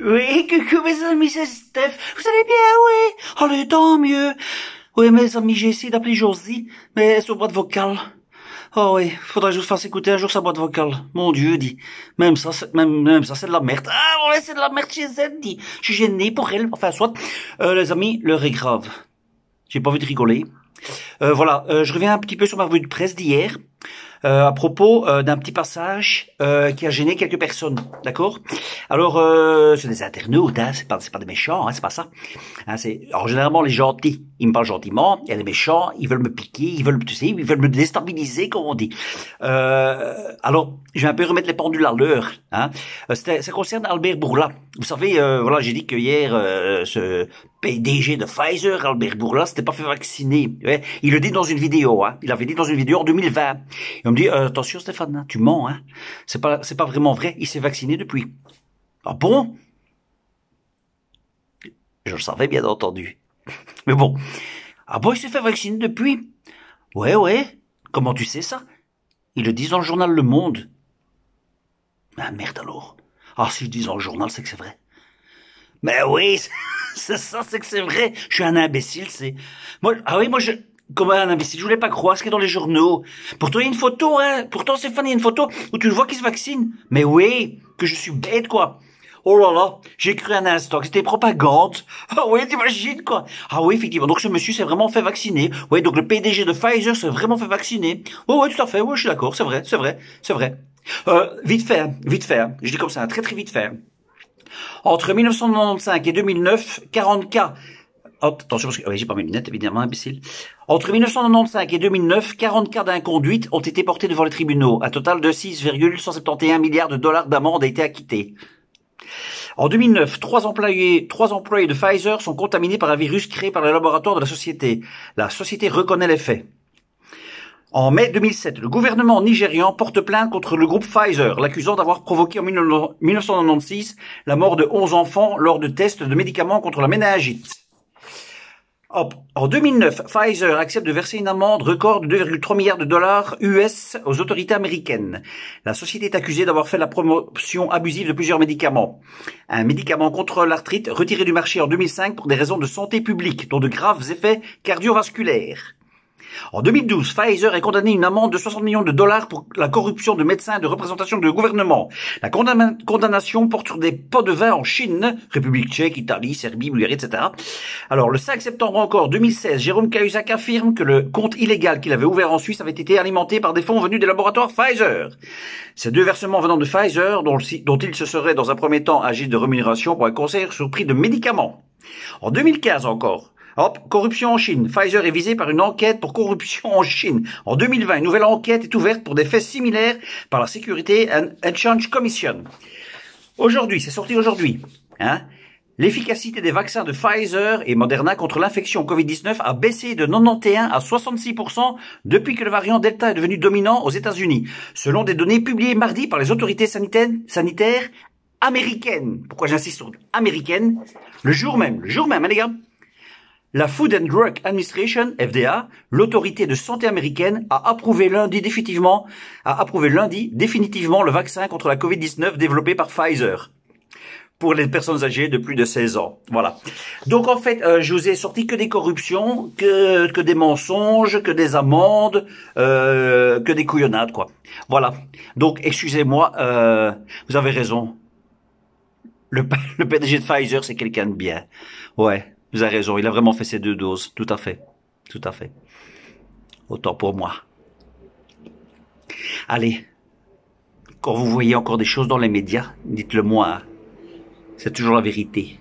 Oui, coucou mes amis, c'est Steph. Vous allez bien, oui? Allez, tant mieux. Oui, mes amis, j'ai essayé d'appeler Josie, mais sur boîte vocale. Oh oui, faudrait que je vous fasse écouter un jour sa boîte vocale. Mon Dieu, dit. Même ça, c'est de la merde. Ah ouais, c'est de la merde chez elle, dit. Je suis gêné pour elle. Enfin, soit. Les amis, l'heure est grave. J'ai pas envie de rigoler. Voilà, je reviens un petit peu sur ma revue de presse d'hier. À propos d'un petit passage qui a gêné quelques personnes, d'accord? Alors, c'est des internautes, hein, c'est pas des méchants, hein, c'est pas ça. Hein, alors généralement les gentils, ils me parlent gentiment, il y a les méchants, ils veulent me piquer, ils veulent me déstabiliser, comme on dit. Alors, je vais un peu remettre les pendules à l'heure. Hein. Ça concerne Albert Bourla. Vous savez, voilà, j'ai dit que hier, ce PDG de Pfizer, Albert Bourla, s'était pas fait vacciner. Ouais, il le dit dans une vidéo, hein. Il l'avait dit dans une vidéo en 2020. Et on me dit, attention Stéphane, hein, tu mens, hein. C'est pas vraiment vrai. Il s'est vacciné depuis. Ah bon? Je le savais, bien entendu. Mais bon. Ah bon, il s'est fait vacciner depuis? Ouais. Comment tu sais ça? Ils le disent dans le journal Le Monde. Ah merde alors. Ah si je dis dans le journal, c'est que c'est vrai. Mais oui, c'est ça, c'est que c'est vrai. Je suis un imbécile, c'est... Moi, comme un imbécile, je voulais pas croire ce qui est dans les journaux. Pourtant, il y a une photo, hein. Pourtant, Stéphane, il y a une photo où tu le vois qui se vaccine. Mais oui, que je suis bête, quoi. Oh là là, j'ai cru un instant que c'était propagande. Ah oui, t'imagines, quoi. Ah oui, effectivement. Donc, ce monsieur s'est vraiment fait vacciner. Oui, donc le PDG de Pfizer s'est vraiment fait vacciner. Oui, tout à fait. Oui, je suis d'accord. C'est vrai. Vite fait. Je dis comme ça, très vite fait. Entre 1995 et 2009, 40 cas. Oh, attention, parce que j'ai pas mes lunettes, évidemment, imbécile. Entre 1995 et 2009, 40 cas d'inconduite ont été portés devant les tribunaux. Un total de 6,171 milliards de dollars d'amende a été acquitté. En 2009, trois employés de Pfizer sont contaminés par un virus créé par le laboratoire de la société. La société reconnaît les faits. En mai 2007, le gouvernement nigérian porte plainte contre le groupe Pfizer, l'accusant d'avoir provoqué en 1996 la mort de 11 enfants lors de tests de médicaments contre la méningite. En 2009, Pfizer accepte de verser une amende record de 2,3 milliards de dollars US aux autorités américaines. La société est accusée d'avoir fait la promotion abusive de plusieurs médicaments. Un médicament contre l'arthrite retiré du marché en 2005 pour des raisons de santé publique, dont de graves effets cardiovasculaires. En 2012, Pfizer est condamné à une amende de 60 millions de dollars pour la corruption de médecins de représentation de gouvernement. La condamnation porte sur des pots de vin en Chine, République tchèque, Italie, Serbie, Bulgarie, etc. Alors, le 5 septembre encore 2016, Jérôme Cahuzac affirme que le compte illégal qu'il avait ouvert en Suisse avait été alimenté par des fonds venus des laboratoires Pfizer. Ces deux versements venant de Pfizer, dont il se serait dans un premier temps agi de rémunération pour un conseil sur prix de médicaments. En 2015 encore, corruption en Chine. Pfizer est visé par une enquête pour corruption en Chine. En 2020, une nouvelle enquête est ouverte pour des faits similaires par la Security and Exchange Commission. Aujourd'hui, c'est sorti aujourd'hui, hein. L'efficacité des vaccins de Pfizer et Moderna contre l'infection Covid-19 a baissé de 91 à 66% depuis que le variant Delta est devenu dominant aux États-Unis, selon des données publiées mardi par les autorités sanitaires américaines. Pourquoi j'insiste sur américaines? Le jour même, hein, les gars. La Food and Drug Administration, FDA, l'autorité de santé américaine, a approuvé lundi définitivement le vaccin contre la Covid-19 développé par Pfizer pour les personnes âgées de plus de 16 ans. Voilà. Donc en fait, je vous ai sorti que des corruptions, que des mensonges, que des amendes, que des couillonnades, quoi. Voilà. Donc excusez-moi, vous avez raison. Le PDG de Pfizer, c'est quelqu'un de bien. Ouais. Vous avez raison, il a vraiment fait ses 2 doses. Tout à fait. Autant pour moi. Allez, quand vous voyez encore des choses dans les médias, dites-le moi. C'est toujours la vérité.